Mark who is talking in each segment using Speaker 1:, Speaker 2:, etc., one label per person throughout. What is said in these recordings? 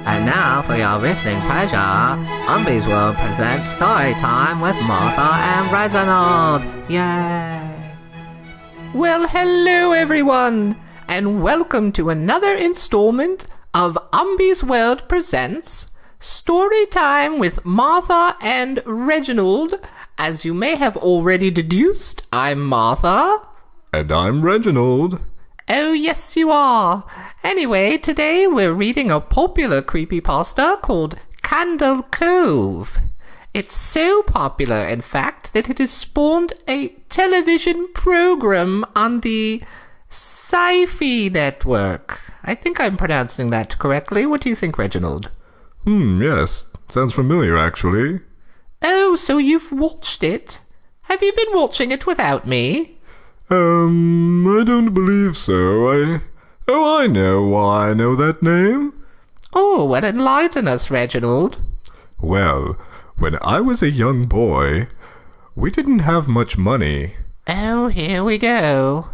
Speaker 1: And now for your listening pleasure, Umby's World presents Storytime with Martha and Reginald. Yay!
Speaker 2: Well, hello everyone, and welcome to another installment of Umby's World presents Storytime with Martha and Reginald. As you may have already deduced, I'm Martha.
Speaker 3: And I'm Reginald.
Speaker 2: Oh, yes, you are. Anyway, today we're reading a popular creepypasta called Cove. It's so popular, in fact, that it has spawned a television program on the Sci-Fi network. I think I'm pronouncing that correctly. What do you think, Reginald?
Speaker 3: Yes. Sounds familiar, actually.
Speaker 2: Oh, so you've watched it? Have you been watching it without me?
Speaker 3: I don't believe so. I know why I know that name.
Speaker 2: Oh, well, enlighten us, Reginald.
Speaker 3: Well, when I was a young boy, we didn't have much money.
Speaker 2: Oh, here we go.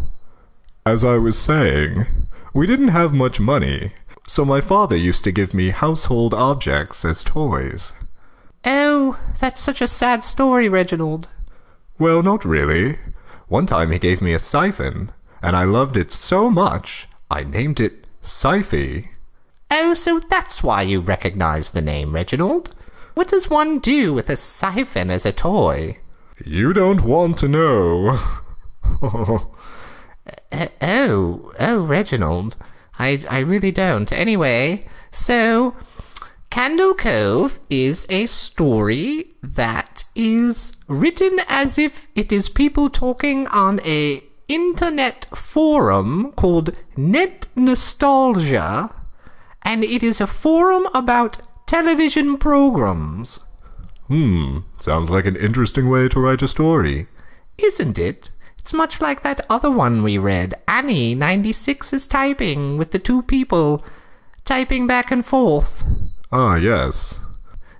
Speaker 3: As I was saying, we didn't have much money, so my father used to give me household objects as toys.
Speaker 2: Oh, that's such a sad story, Reginald.
Speaker 3: Well, not really. One time he gave me a siphon, and I loved it so much, I named it Sci-Fi.
Speaker 2: Oh, so that's why you recognize the name, Reginald. What does one do with a siphon as a toy?
Speaker 3: You don't want to know.
Speaker 2: Reginald. I really don't. Anyway, so Cove is a story that is written as if it is people talking on a internet forum called Net Nostalgia, and it is a forum about television programs.
Speaker 3: Sounds like an interesting way to write a story.
Speaker 2: Isn't it? It's much like that other one we read, Annie 96 is typing, with the two people typing back and forth.
Speaker 3: Ah, yes.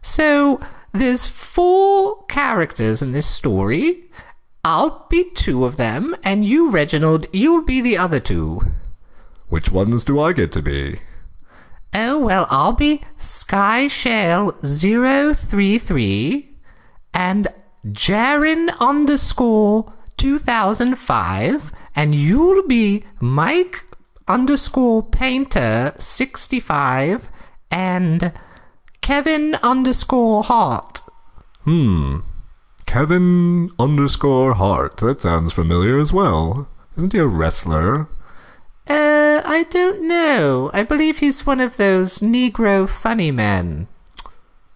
Speaker 2: So, there's 4 characters in this story. I'll be 2 of them, and you, Reginald, you'll be the other 2.
Speaker 3: Which ones do I get to be?
Speaker 2: Oh, well, I'll be SkyShell033 and Jaren_2005, and you'll be Mike_Painter65 and Kevin_Hart.
Speaker 3: Kevin_Hart. That sounds familiar as well. Isn't he a wrestler?
Speaker 2: I don't know. I believe he's one of those Negro funny men.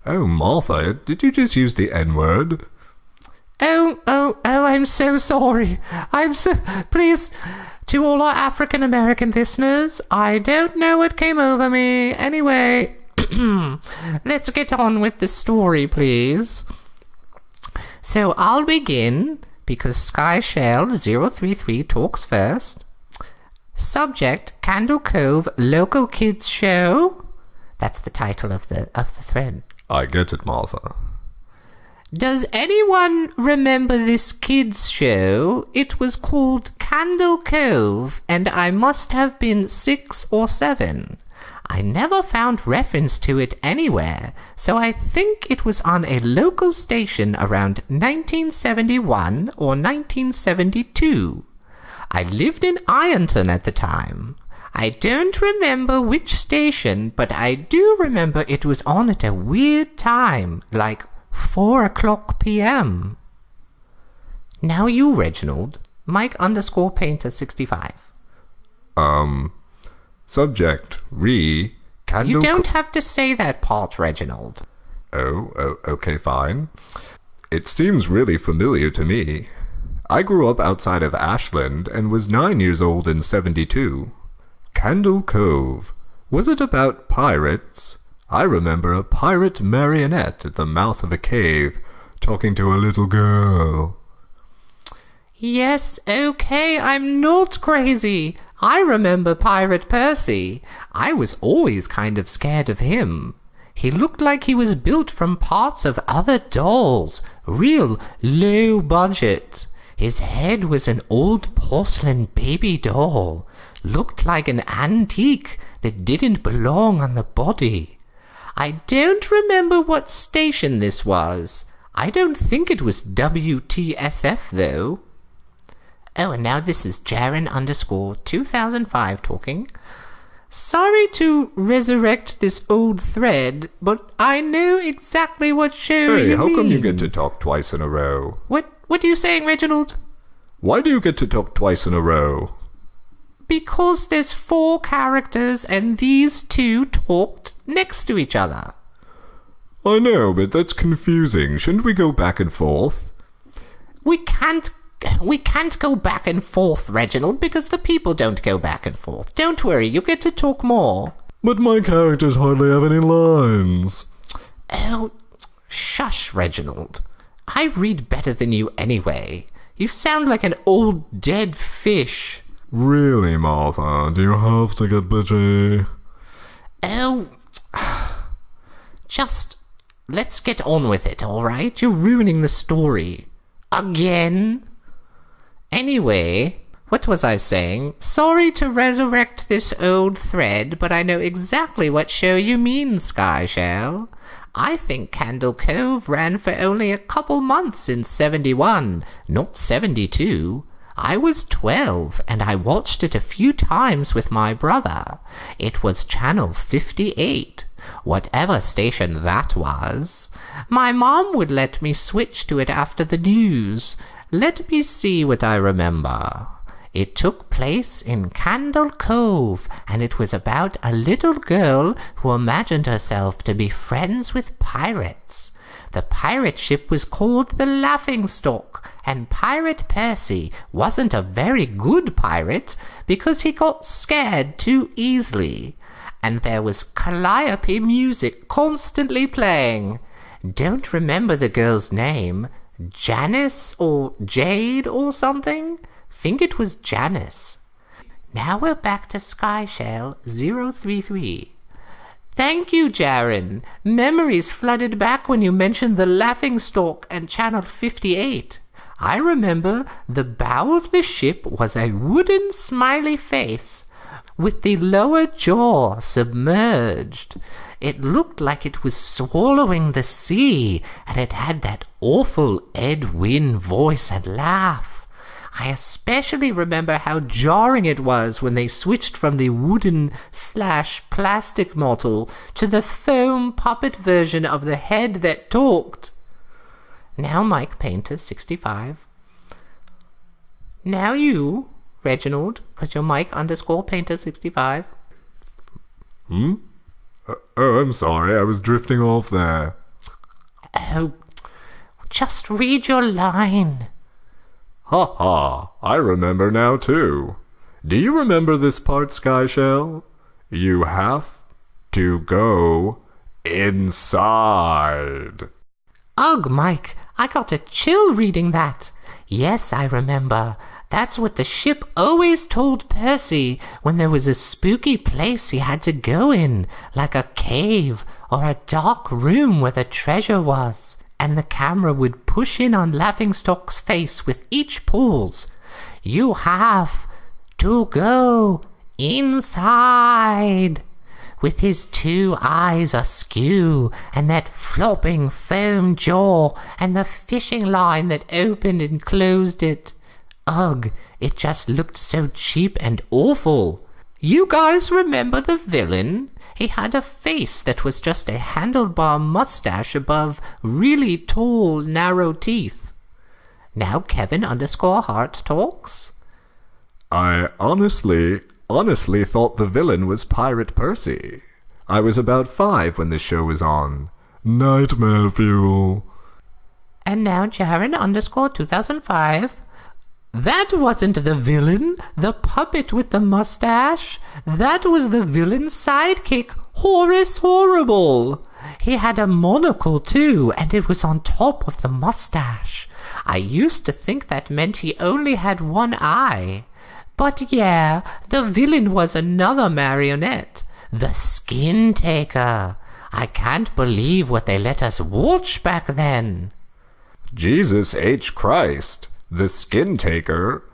Speaker 3: Oh, Martha, did you just use the N-word?
Speaker 2: Oh, I'm so sorry. Please, to all our African-American listeners, I don't know what came over me. Anyway, let's get on with the story, please. So I'll begin, because SkyShell033 talks first. Subject, Cove Local Kids Show. That's the title of the thread.
Speaker 3: I get it, Martha.
Speaker 2: Does anyone remember this kids show? It was called Cove, and I must have been 6 or 7. I never found reference to it anywhere, so I think it was on a local station around 1971 or 1972. I lived in Ironton at the time. I don't remember which station, but I do remember it was on at a weird time, like 4:00 p.m. Now you, Reginald, Mike_Painter65.
Speaker 3: Subject,
Speaker 2: You don't have to say that part, Reginald.
Speaker 3: Oh, okay, fine. It seems really familiar to me. I grew up outside of Ashland and was 9 years old in 72. Cove. Was it about pirates? I remember a pirate marionette at the mouth of a cave talking to a little girl.
Speaker 2: Yes, okay, I'm not crazy. I remember Pirate Percy. I was always kind of scared of him. He looked like he was built from parts of other dolls, real low budget. His head was an old porcelain baby doll, looked like an antique that didn't belong on the body. I don't remember what station this was. I don't think it was WTSF, though. Oh, and now this is Jaren_2005 talking. Sorry to resurrect this old thread, but I know exactly what show you mean.
Speaker 3: Hey, how come you get to talk twice in a row?
Speaker 2: What are you saying, Reginald?
Speaker 3: Why do you get to talk twice in a row?
Speaker 2: Because there's 4 characters and these 2 talked next to each other.
Speaker 3: I know, but that's confusing. Shouldn't we go back and forth?
Speaker 2: We can't go back and forth, Reginald, because the people don't go back and forth. Don't worry, you get to talk more.
Speaker 3: But my characters hardly have any lines.
Speaker 2: Oh, shush, Reginald. I read better than you anyway. You sound like an old dead fish.
Speaker 3: Really, Martha? Do you have to get bitchy?
Speaker 2: Oh, just let's get on with it, all right? You're ruining the story. Again? Anyway, what was I saying? Sorry to resurrect this old thread, but I know exactly what show you mean, Skyshell. I think Candle Cove ran for only a couple months in 71, not 72. I was 12, and I watched it a few times with my brother. It was channel 58, whatever station that was. My mom would let me switch to it after the news. Let me see what I remember. It took place in Candle Cove, and it was about a little girl who imagined herself to be friends with pirates. The pirate ship was called the Laughingstock, and Pirate Percy wasn't a very good pirate because he got scared too easily. And there was calliope music constantly playing. Don't remember the girl's name. Janice or Jade or something? Think it was Janice. Now we're back to Skyshell 033. Thank you, Jaren. Memories flooded back when you mentioned the Laughingstock and Channel 58. I remember the bow of the ship was a wooden smiley face with the lower jaw submerged. It looked like it was swallowing the sea, and it had that awful Ed Wynn voice and laugh. I especially remember how jarring it was when they switched from the wooden/plastic model to the foam puppet version of the head that talked. Now Mike Painter 65. Now you, Reginald, because you're Mike_Painter 65.
Speaker 3: Oh, I'm sorry, I was drifting off there.
Speaker 2: Oh, just read your line.
Speaker 3: Ha ha, I remember now too. Do you remember this part, Skyshell? You have to go inside.
Speaker 2: Ugh, Mike, I got a chill reading that. Yes, I remember. That's what the ship always told Percy when there was a spooky place he had to go in, like a cave or a dark room where the treasure was. And the camera would push in on Laughingstock's face with each pause. You have to go inside. With his 2 eyes askew, and that flopping foam jaw, and the fishing line that opened and closed it. Ugh, it just looked so cheap and awful. You guys remember the villain? He had a face that was just a handlebar mustache above really tall, narrow teeth. Now Kevin_Hart talks.
Speaker 3: I honestly thought the villain was Pirate Percy. I was about 5 when the show was on. Nightmare fuel.
Speaker 2: And now Jaren_2005. That wasn't the villain, the puppet with the mustache. That was the villain's sidekick, Horace Horrible. He had a monocle too, and it was on top of the mustache. I used to think that meant he only had 1 eye. But yeah, the villain was another marionette, the Skin Taker. I can't believe what they let us watch back then.
Speaker 3: Jesus H. Christ. The Skin Taker?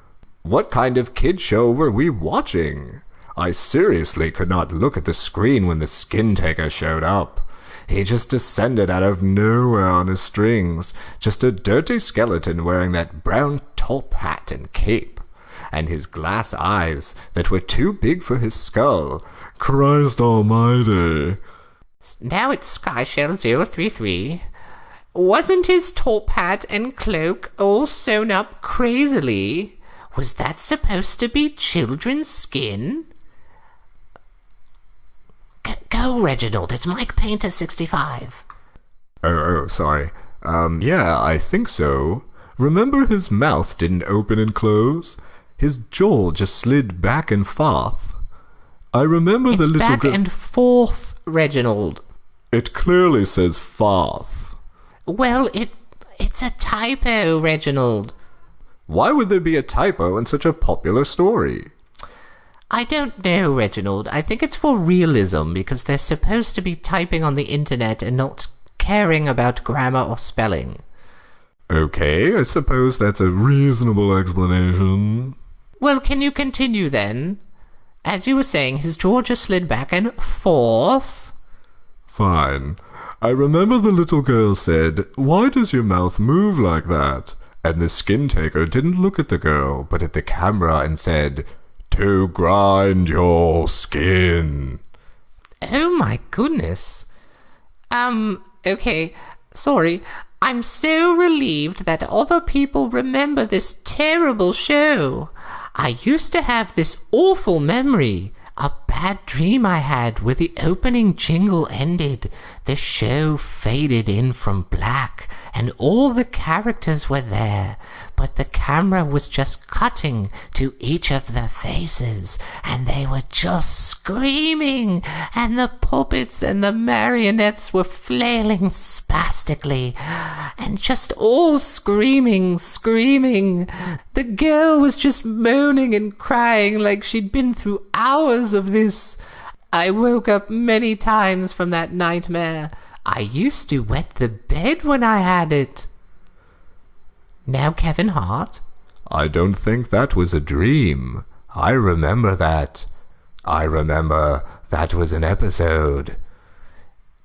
Speaker 3: What kind of kid show were we watching? I seriously could not look at the screen when the Skin Taker showed up. He just descended out of nowhere on his strings, just a dirty skeleton wearing that brown top hat and cape, and his glass eyes that were too big for his skull. Christ almighty.
Speaker 2: Now it's Skyshell033. Wasn't his top hat and cloak all sewn up crazily? Was that supposed to be children's skin? Go, Reginald. It's Mike Painter 65.
Speaker 3: Oh, sorry. Yeah, I think so. Remember his mouth didn't open and close? His jaw just slid back and forth. I remember the little
Speaker 2: back and forth, Reginald.
Speaker 3: It clearly says forth.
Speaker 2: Well, it's a typo, Reginald.
Speaker 3: Why would there be a typo in such a popular story?
Speaker 2: I don't know, Reginald. I think it's for realism, because they're supposed to be typing on the internet and not caring about grammar or spelling.
Speaker 3: Okay, I suppose that's a reasonable explanation.
Speaker 2: Well, can you continue then? As you were saying, his jaw just slid back and forth.
Speaker 3: Fine. I remember the little girl said, "Why does your mouth move like that?" And the skin taker didn't look at the girl, but at the camera and said, "To grind your skin."
Speaker 2: Oh my goodness. Okay, sorry. I'm so relieved that other people remember this terrible show. I used to have this awful memory. A bad dream I had where the opening jingle ended. The show faded in from black and all the characters were there, but the camera was just cutting to each of their faces and they were just screaming and the puppets and the marionettes were flailing spastically and just all screaming. The girl was just moaning and crying like she'd been through hours of this. I woke up many times from that nightmare. I used to wet the bed when I had it. Now, Kevin Hart?
Speaker 3: I don't think that was a dream. I remember that. I remember that was an episode.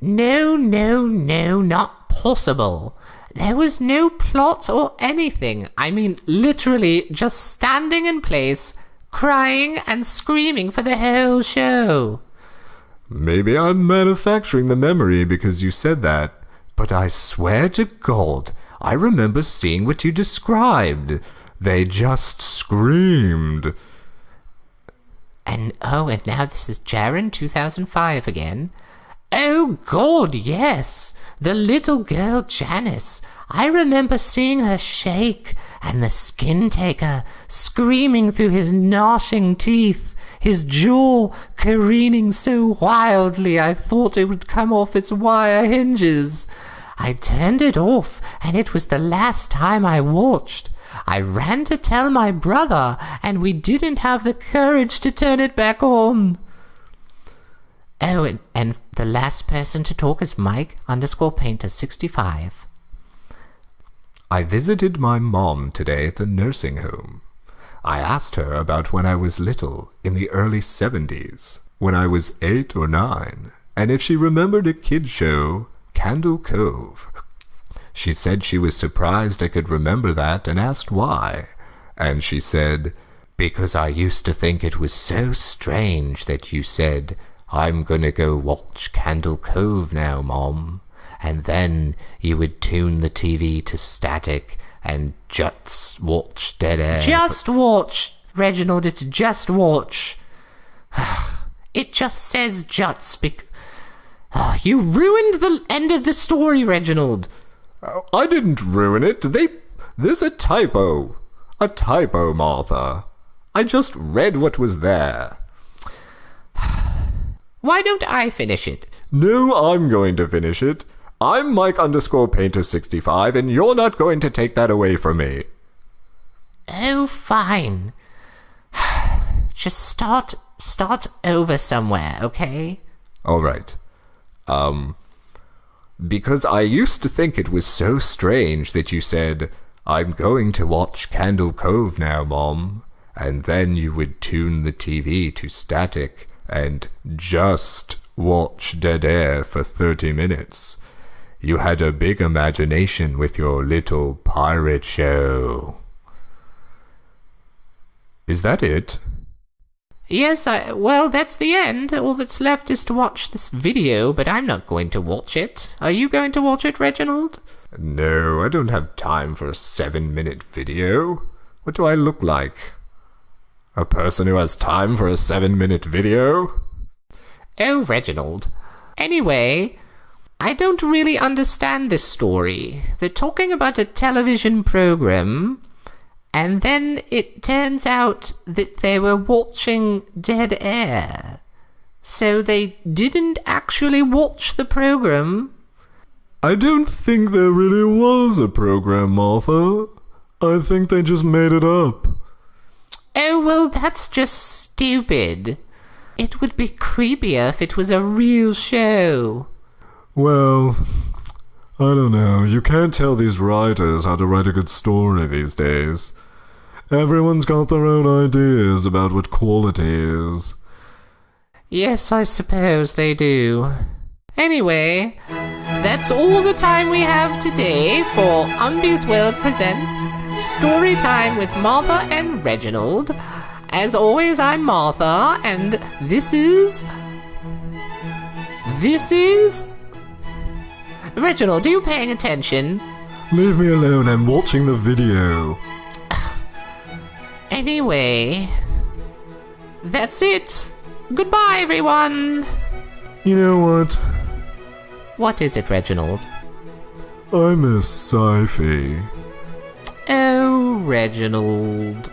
Speaker 2: No, not possible. There was no plot or anything. I mean, literally just standing in place, crying and screaming for the whole show.
Speaker 3: Maybe I'm manufacturing the memory because you said that, but I swear to God, I remember seeing what you described. They just screamed.
Speaker 2: And now this is Jaren 2005 again. Oh God, yes! The little girl Janice. I remember seeing her shake, and the skin taker screaming through his gnashing teeth, his jaw careening so wildly I thought it would come off its wire hinges. I turned it off, and it was the last time I watched. I ran to tell my brother, and we didn't have the courage to turn it back on. Oh, and the last person to talk is Mike_Painter65.
Speaker 3: I visited my mom today at the nursing home. I asked her about when I was little, in the early 70s, when I was 8 or 9, and if she remembered a kid show, Candle Cove. She said she was surprised I could remember that and asked why. And she said, "Because I used to think it was so strange that you said, 'I'm gonna go watch Candle Cove now, Mom.' And then you would tune the TV to static and just watch dead air."
Speaker 2: Just watch, Reginald, it's just watch. It just says Juts you ruined the end of the story, Reginald.
Speaker 3: I didn't ruin it. There's a typo. A typo, Martha. I just read what was there.
Speaker 2: Why don't I finish it?
Speaker 3: No, I'm going to finish it. I'm Mike_Painter65, and you're not going to take that away from me.
Speaker 2: Oh, fine. Just start over somewhere, okay?
Speaker 3: All right. Because I used to think it was so strange that you said, "I'm going to watch Candle Cove now, Mom," and then you would tune the TV to static and just watch dead air for 30 minutes. You had a big imagination with your little pirate show. Is that it?
Speaker 2: Yes, well, that's the end. All that's left is to watch this video, but I'm not going to watch it. Are you going to watch it, Reginald?
Speaker 3: No, I don't have time for a 7-minute video. What do I look like? A person who has time for a 7-minute video?
Speaker 2: Oh, Reginald. Anyway, I don't really understand this story. They're talking about a television program, and then it turns out that they were watching dead air. So they didn't actually watch the program.
Speaker 3: I don't think there really was a program, Martha. I think they just made it up.
Speaker 2: Oh, well, that's just stupid. It would be creepier if it was a real show.
Speaker 3: Well, I don't know. You can't tell these writers how to write a good story these days. Everyone's got their own ideas about what quality is.
Speaker 2: Yes, I suppose they do. Anyway, that's all the time we have today for Umby's World Presents Storytime with Martha and Reginald. As always, I'm Martha, and this is... Reginald, are you paying attention?
Speaker 3: Leave me alone, I'm watching the video.
Speaker 2: Anyway, that's it. Goodbye, everyone.
Speaker 3: You know what?
Speaker 2: What is it, Reginald?
Speaker 3: I miss Sci-Fi.
Speaker 2: Oh, Reginald.